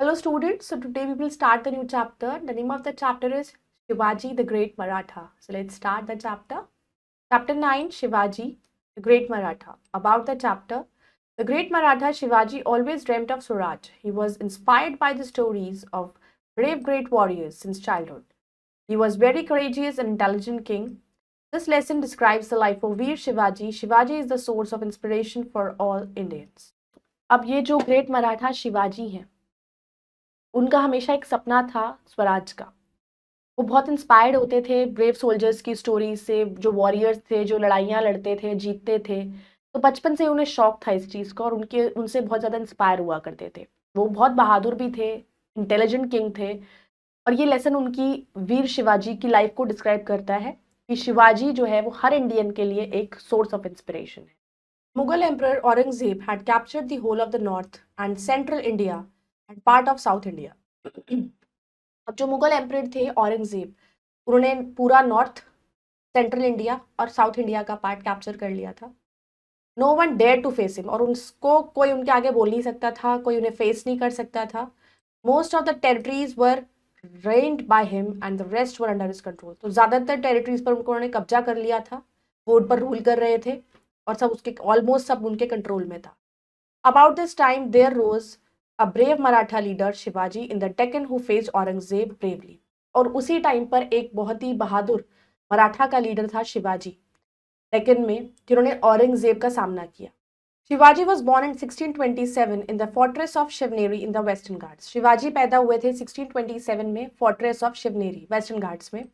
Hello students, so today we will start the new chapter. The name of the chapter is Shivaji the Great Maratha. So let's start the chapter. Chapter 9, Shivaji the Great Maratha. About the chapter, the Great Maratha Shivaji always dreamt of Swaraj. He was inspired by the stories of brave great warriors since childhood. He was very courageous and intelligent king. This lesson describes the life of Veer Shivaji. Shivaji is the source of inspiration for all Indians. अब ये जो great Maratha Shivaji हैं, उनका हमेशा एक सपना था स्वराज का। वो बहुत इंस्पायर्ड होते थे ब्रेव सोल्जर्स की स्टोरी से, जो वॉरियर्स थे, जो लड़ाइयाँ लड़ते थे, जीतते थे। तो बचपन से उन्हें शौक था इस चीज़ का और उनसे बहुत ज़्यादा इंस्पायर हुआ करते थे। वो बहुत बहादुर भी थे, इंटेलिजेंट किंग थे और ये लेसन उनकी वीर शिवाजी की लाइफ को डिस्क्राइब करता है कि शिवाजी जो है वो हर इंडियन के लिए एक सोर्स ऑफ इंस्पिरेशन है। Mughal emperor Aurangzeb had captured the whole of the north and central India and part of south India. अब जो मुगल एम्परर थे औरंगजेब, उन्होंने पूरा नॉर्थ, सेंट्रल इंडिया और साउथ इंडिया का पार्ट कैप्चर कर लिया था। No one dare to face him, और उसको कोई उनके आगे बोल नहीं सकता था, कोई उन्हें फेस नहीं कर सकता था। Most of the territories were rained by him and the rest were under his control. तो ज़्यादातर टेरिटरीज पर उन्होंने कब्जा कर लिया था, वो उन पर रूल कर रहे थे और सब उसके ऑलमोस्ट सब उनके कंट्रोल में था। About this time there rose a brave Maratha leader Shivaji in the Deccan who faced Aurangzeb bravely। और उसी टाइम पर एक बहुत ही बहादुर मराठा का लीडर था शिवाजी डेक्कन में, जिन्होंने औरंगजेब का सामना किया। Shivaji was born in 1627 in the fortress of Shivneri in the Western Ghats. Shivaji पैदा हुए थे 1627 में fortress of Shivneri Western Ghats में।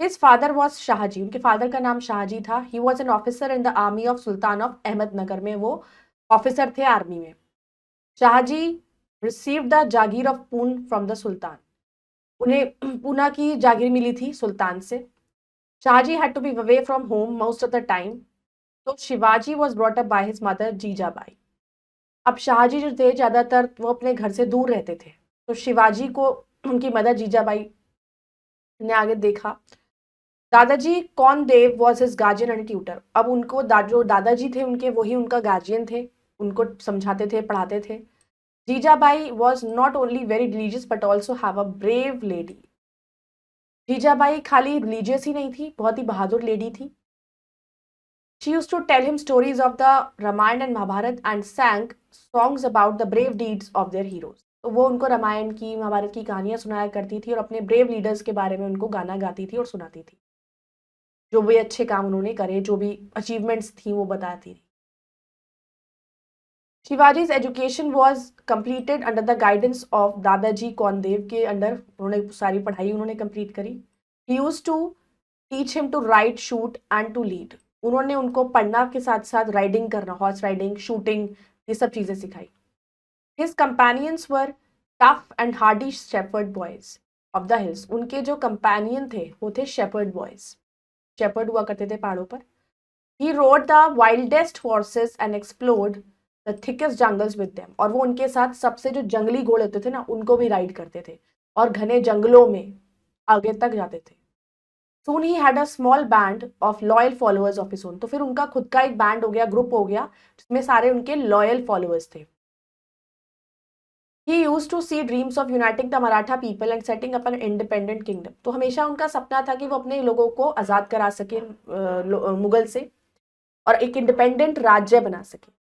हिज फादर वॉज शाहजी, उनके फादर का नाम शाहजी था। He was an officer in the army of sultan of Ahmednagar में वो ऑफिसर थे आर्मी में। Shahji received the jagir of Poona from the sultan, उन्हें पूना की जागीर मिली थी सुल्तान से। Shahji had to be away from home most of the time, तो Shivaji was brought up by his mother Jijabai. अब शाहजी जो थे ज़्यादातर वो अपने घर से दूर रहते थे, तो शिवाजी को उनकी मदर जीजाबाई ने आगे देखा। Dadaji Kondadev was his guardian and tutor. अब उनको जो दादाजी थे उनके, वही उनका गार्जियन थे, उनको समझाते थे, पढ़ाते थे। Jijabai was not only very religious but also have a brave lady. Jijabai खाली रिलीजियस ही नहीं थी, बहुत ही बहादुर लेडी थी। She used to tell him stories of the Ramayana and Mahabharata and sang songs about the brave deeds of their heroes. तो वो उनको रामायण की, महाभारत की कहानियां सुनाया करती थी और अपने ब्रेव लीडर्स के बारे में उनको गाना गाती थी और सुनाती थी। जो भी अच्छे काम उन्होंने करे, जो भी अचीवमेंट्स थी, वो बताती थी। Shivaji's education was completed under the guidance of Dadaji Kondadev के अंडर। उन्होंने सारी पढ़ाई उन्होंने कंप्लीट करी। He used to teach him to ride, shoot and to lead। उन्होंने उनको पढ़ना के साथ साथ राइडिंग करना, हॉर्स राइडिंग, शूटिंग, ये सब चीजें सिखाई। His companions were tough and hardy shepherd boys of the hills। उनके जो कंपेनियन थे वो थे शेपर्ड बॉयज, शेपर्ड हुआ करते थे पहाड़ों पर। He rode the wildest horses and explored the thickest jungles with them. और वो उनके साथ सबसे जो जंगली घोड़े होते थे ना, उनको भी राइड करते थे और घने जंगलों में आगे तक जाते थे। Soon he had a small band of loyal followers of his own. तो फिर उनका खुद का एक बैंड हो गया, ग्रुप हो गया, जिसमें सारे उनके लॉयल फॉलोअर्स थे। He used to see dreams of uniting the Maratha people and setting up an independent kingdom. तो हमेशा उनका सपना था कि वो अपने लोगों को आजाद करा सके मुगल से और एक इंडिपेंडेंट राज्य बना सके।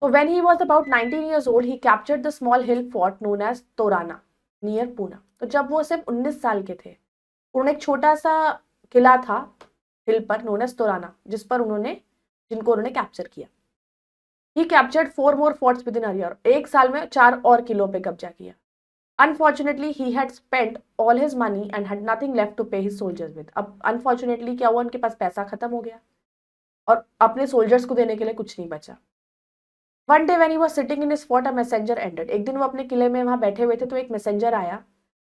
So when he was about 19 years old, he captured the small hill fort known as Torana near Pune। तो जब वो सिर्फ 19 साल के थे, उन्होंने एक छोटा सा किला था हिल पर known as Torana, जिनको उन्होंने कैप्चर किया। He captured 4 more forts within a year। एक साल में 4 और किलों पे कब्जा किया। Unfortunately, he had spent all his money and had nothing left to pay his soldiers with। अब unfortunately क्या हुआ, उनके पास पैसा खत्म हो गया और अपने सोल्जर्स को देने के लिए कुछ नहीं बचा। One day when he was sitting in his fort, a messenger entered। एक दिन वो अपने किले में वहां बैठे हुए थे तो एक मैसेंजर आया।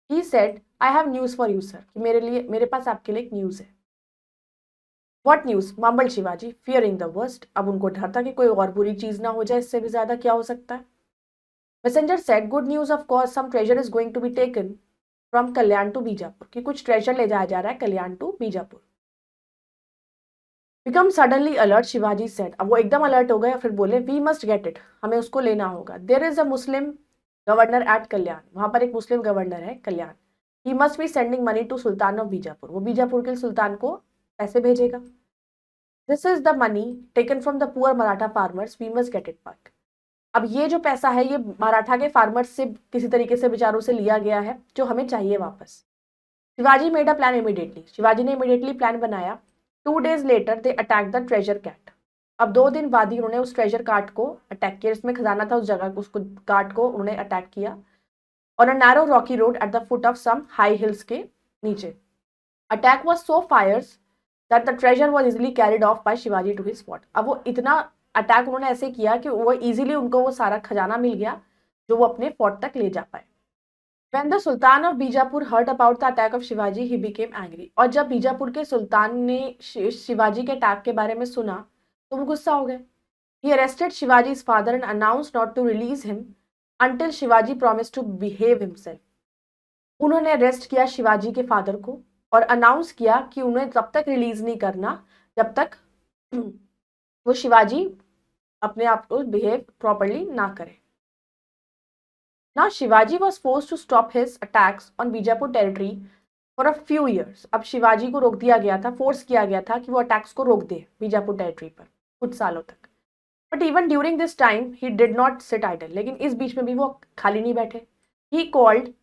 He said, I have news for you sir। कि मेरे पास आपके लिए एक न्यूज है। What news? mumbled Shivaji, fearing the worst। अब उनको डर था कि कोई और बुरी चीज ना हो जाए, इससे भी ज्यादा क्या हो सकता है। Messenger said, good news of course, some treasure is going to be taken from Kalyan to Bijapur. कि कुछ ट्रेजर ले जाया जा रहा है Kalyan to Bijapur. Become suddenly alert, Shivaji said। अब वो एकदम अलर्ट हो गए और फिर बोले, we must get it। हमें उसको लेना होगा। There is a Muslim governor at Kalyan, वहां पर एक मुस्लिम गवर्नर है Kalyan. He must be sending money to sultan of Bijapur, वो बीजापुर के सुल्तान को पैसे भेजेगा. This is the money taken from the poor Maratha farmers, we must get it back. अब ये जो पैसा है ये मराठा के फार्मर्स से किसी तरीके से बेचारों से लिया गया है, जो हमें चाहिए वापस. Shivaji made a plan immediately, Shivaji ने इमीडिएटली प्लान बनाया. 2 days later they attack the treasure cart. अब 2 दिन बाद ही उन्होंने उस ट्रेजर कार्ट को अटैक किया, इसमें खजाना था उस जगह को, उसको कार्ट को उन्होंने अटैक किया on a narrow rocky road at the foot of some high hills के नीचे. Attack was so fierce that the treasure was easily carried off by Shivaji to his spot. अब वो इतना अटैक उन्होंने ऐसे किया कि वो इजीली उनको वो सारा खजाना मिल गया जो वो अपने फोर्ट तक ले जा पाए. When the Sultan of Bijapur heard about the attack of Shivaji, he became angry. और जब बीजापुर के सुल्तान ने शिवाजी के अटैक के बारे में सुना तो वो गुस्सा हो गए. He arrested Shivaji's father and announced not to release him until Shivaji promised to behave himself. उन्होंने अरेस्ट किया शिवाजी के फादर को और अनाउंस किया कि उन्हें तब तक रिलीज नहीं करना जब तक वो शिवाजी अपने आप को बिहेव प्रॉपरली ना करे. Now Shivaji was forced to stop his attacks on Bijapur territory for a few years. अब शिवाजी को रोक दिया गया था, फोर्स किया गया था कि वो अटैक्स को रोक दे बीजापुर टेरिटरी पर कुछ सालों तक. But even during this time he did not sit idle, लेकिन इस बीच में भी वो खाली नहीं बैठे. He called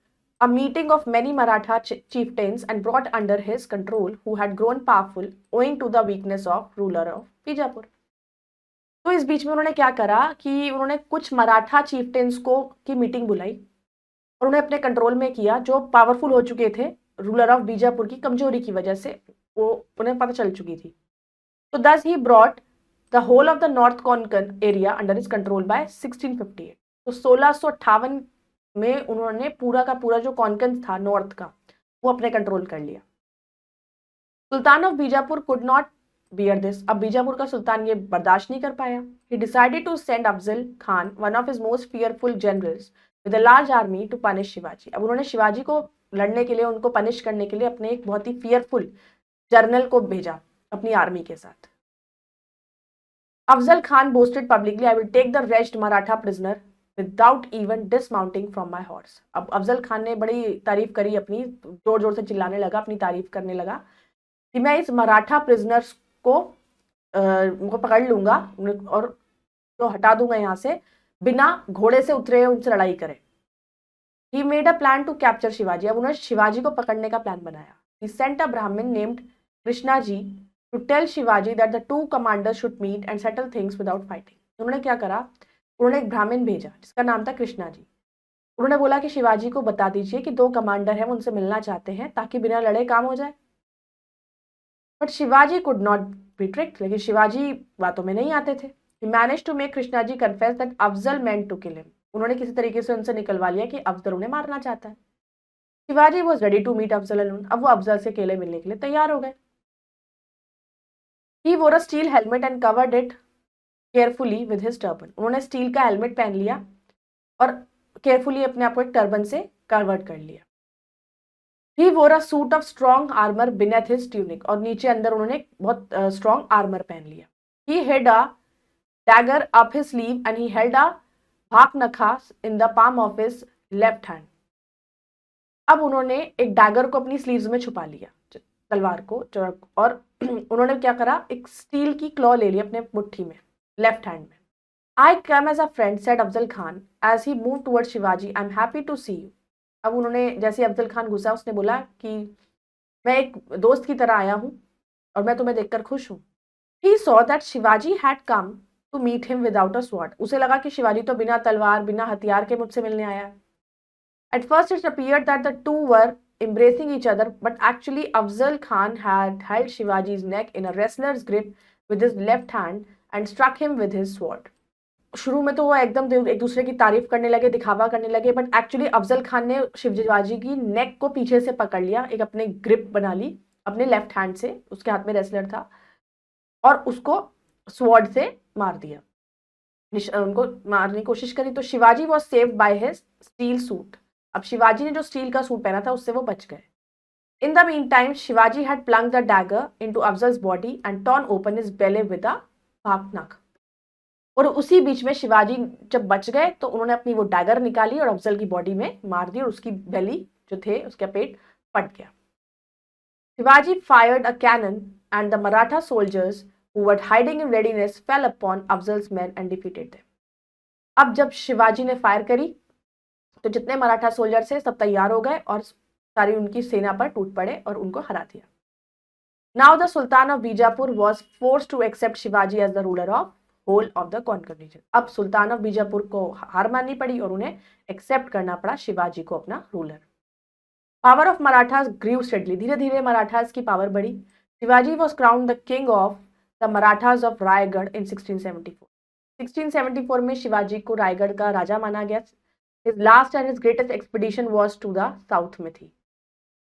a meeting of many Maratha chieftains and brought under his control who had grown powerful owing to the weakness of ruler of Bijapur. तो इस बीच में उन्होंने क्या करा कि उन्होंने कुछ मराठा चीफटेन्स को की मीटिंग बुलाई और उन्हें अपने कंट्रोल में किया, जो पावरफुल हो चुके थे रूलर ऑफ बीजापुर की कमजोरी की वजह से, वो उन्हें पता चल चुकी थी. तो thus he brought the whole of the north Konkan area under his control by 1658. तो 1658 में उन्होंने पूरा का पूरा जो कोंकण था नॉर्थ का वो अपने कंट्रोल कर लिया. Sultan of Bijapur could not bear this. अब बीजापुर का सुल्तान ये बर्दाश्त नहीं कर पाया. He decided to send Afzal Khan, one of his most fearful generals, with a large army to punish Shivaji. अब उन्होंने शिवाजी को लड़ने के लिए, उनको पनिश करने के लिए अपने एक बहुत ही फियरफुल जर्नल को भेजा अपनी आर्मी के साथ. Afzal Khan boasted publicly, I will take the rest Maratha prisoner without even dismounting from my horse. अब अफजल खान ने बड़ी तारीफ करी अपनी, जोर जोर से चिल्लाने लगा, अपनी तारीफ करने लगा कि मैं इस मराठा प्रिजनर्स को पकड़ लूंगा और तो हटा दूंगा यहाँ से, बिना घोड़े से उतरे उनसे लड़ाई करे. He made a plan to capture Shivaji. अब उन्होंने शिवाजी को पकड़ने का प्लान बनाया. ही sent a Brahmin named Krishna ji to tell Shivaji that the two commanders should meet and settle things without fighting. उन्होंने क्या करा, उन्होंने एक ब्राह्मण भेजा जिसका नाम था कृष्णा जी. उन्होंने बोला कि शिवाजी को बता दीजिए कि 2 कमांडर हैं, वो उनसे मिलना चाहते हैं ताकि बिना लड़े काम हो जाए. But Shivaji could not be tricked, लेकिन शिवाजी बातों में नहीं आते थे. He managed to make Krishna ji confess that Afzal meant to kill him. उन्होंने किसी तरीके से उनसे निकलवा लिया कि अफजल उन्हें मारना चाहता है. Shivaji was ready to meet Afzal alone. अब वो अफजल से अकेले मिलने के लिए तैयार हो गए. He wore a steel helmet and covered it carefully with his turban. उन्होंने स्टील का हेलमेट पहन लिया और केयरफुली अपने आप को एक टर्बन से कवर्ड कर लिया. He wore a suit of strong armor beneath his tunic, और नीचे अंदर उन्होंने बहुत strong armor पहन लिया. He had a dagger up his sleeve and he held a bhaknakha in the palm of his left hand. अब उन्होंने एक डैगर को अपनी स्लीव्स में छुपा लिया, तलवार को, और उन्होंने क्या करा, एक स्टील की क्लॉ ले ली अपने मुट्ठी में, लेफ्ट हैंड में. I come as a friend, said Afzal Khan as he moved towards Shivaji. I'm happy to see you. अब उन्होंने जैसे अफजल खान घुसा, उसने बोला कि मैं एक दोस्त की तरह आया हूँ और मैं तुम्हें देखकर खुश हूँ. He saw that Shivaji had come to meet him without a sword. उसे लगा कि शिवाजी तो बिना तलवार, बिना हथियार के मुझसे मिलने आया है. At first it appeared that the two were embracing each other, but actually Afzal Khan had held Shivaji's neck in a wrestler's grip with his left hand and struck him with his sword. शुरू में तो वो एकदम एक दूसरे की तारीफ करने लगे, दिखावा करने लगे, बट एक्चुअली अफजल खान ने शिवाजी की नेक को पीछे से पकड़ लिया, एक अपने ग्रिप बना ली अपने लेफ्ट हैंड से, उसके हाथ में रेसलर था, और उसको स्वॉर्ड से मार दिया, उनको मारने की कोशिश करी. तो Shivaji was saved by his steel suit. अब शिवाजी ने जो स्टील का सूट पहना था उससे वो बच गए. In the mean time Shivaji had plunged the dagger into Afzal's body and torn open his belly with a baghnakh. और उसी बीच में शिवाजी जब बच गए तो उन्होंने अपनी वो डैगर निकाली और अफजल की बॉडी में मार दी और उसकी बेली जो थे, उसका पेट फट गया। Shivaji fired a cannon and the Maratha soldiers who were hiding in readiness fell upon Afzal's men and defeated them. अब जब शिवाजी ने फायर करी तो जितने मराठा सोल्जर थे सब तैयार हो गए और सारी उनकी सेना पर टूट पड़े और उनको हरा दिया। Now the Sultan of Bijapur was forced to accept Shivaji as the ruler of whole of the conquered region. अब सुल्तान ऑफ बीजापुर को हार माननी पड़ी और उन्हें एक्सेप्ट करना पड़ा शिवाजी को अपना ruler. Power of Marathas grew steadily, धीरे धीरे मराठास की पावर बढ़ी। Shivaji was crown the king of the Marathas of Raigad in 1674। 1674 में शिवाजी को रायगढ़ का राजा माना गया। His last and his greatest expedition was to the south में थी।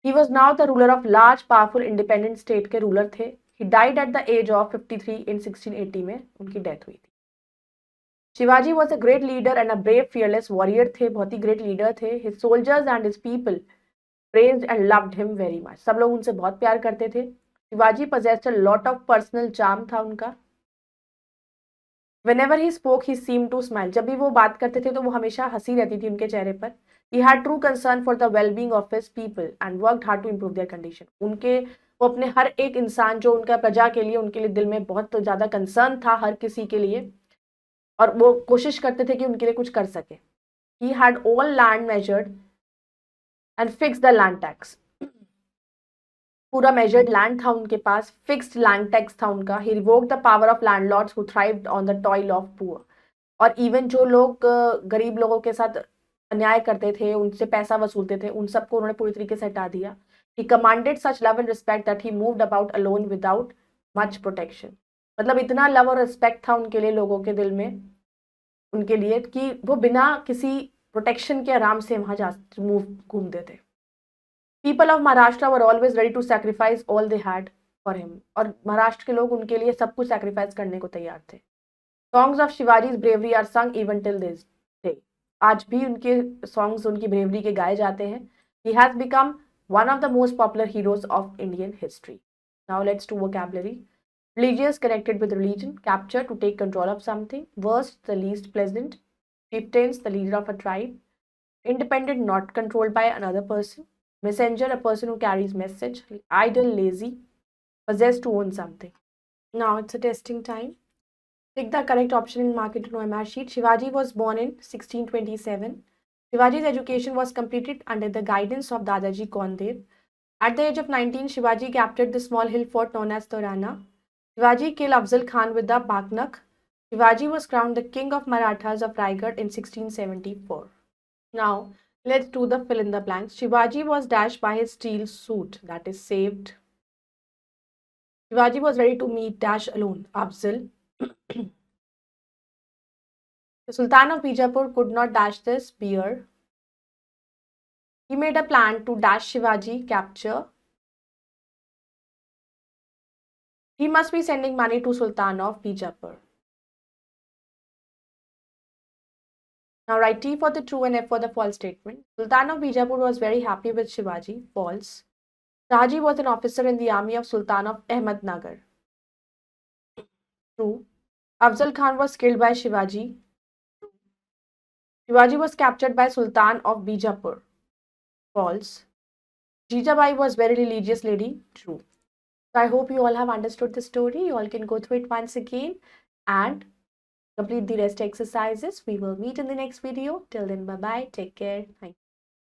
He was now the ruler of large, powerful, independent state के रूलर थे। He died at the age of 53 in 1680 में उनकी डेथ हुई थी। Shivaji was a great leader and a brave, fearless warrior थे, बहुत ही great leader थे। His soldiers and his people praised and loved him very much। सब लोग उनसे बहुत प्यार करते थे। Shivaji possessed a lot of personal charm था उनका। Whenever he spoke, he seemed to smile। जब भी वो बात करते थे तो वो हमेशा हंसी रहती थी उनके चेहरे पर। He had true concern for the well-being of his people and worked hard to improve their condition। उनके वो अपने हर एक इंसान जो उनका प्रजा के लिए, उनके लिए दिल में बहुत ज़्यादा कंसर्न था हर किसी के लिए और वो कोशिश करते थे कि उनके लिए कुछ कर सके। He had all land measured and fixed the land tax। पूरा मेजर्ड लैंड था उनके पास, फिक्स्ड लैंड टैक्स था उनका। He revoked the power of landlords who thrived on the toil of poor. और इवन जो लोग गरीब लोगों के साथ अन्याय करते थे, उनसे पैसा वसूलते थे, उन सबको उन्होंने पूरी तरीके से हटा दिया। He commanded such love and respect that he moved about alone without much protection. मतलब इतना लव और रिस्पेक्ट था उनके लिए, लोगों के दिल में उनके लिए, कि वो बिना किसी प्रोटेक्शन के आराम से वहां जा घूमते थे। People of Maharashtra were always ready to sacrifice all they had for him। और महाराष्ट्र के लोग उनके लिए सब कुछ सैक्रिफाइस करने को तैयार थे। Songs of Shivaji's bravery are sung even till this day। आज भी उनके सॉन्ग्स उनकी ब्रेवरी के गाए जाते हैं। He has become one of the most popular heroes of Indian history। Now let's do vocabulary। Religious, connected with religion। Capture, to take control of something। Worst, the least pleasant। Chieftains, the leader of a tribe। Independent, not controlled by another person। Messenger, a person who carries message। Idle, lazy, possessed, to own something। Now it's a testing time। Pick the correct option and mark it on OMR sheet। Shivaji was born in 1627। Shivaji's education was completed under the guidance of Dadaji Kondev। At the age of 19, Shivaji captured the small hill fort known as Torana। Shivaji killed Afzal Khan with the Baknak। Shivaji was crowned the king of Marathas of Raigad in 1674। Now let's do the fill in the blanks। Shivaji was dashed by his steel suit, that is saved। Shivaji was ready to meet dash alone, Afzal। The Sultan of Bijapur could not dash the spear। He made a plan to dash Shivaji, capture। He must be sending money to Sultan of Bijapur। Now write T for the true and F for the false statement। Sultan of Bijapur was very happy with Shivaji, false। Shahaji was an officer in the army of Sultan of Ahmednagar, true। Afzal Khan was killed by Shivaji। Shivaji was captured by Sultan of Bijapur, false। Jijabai was very religious lady, true। So I hope you all have understood the story. You all can go through it once again and complete the rest exercises. We will meet in the next video. Till then, bye bye. Take care. Thank you.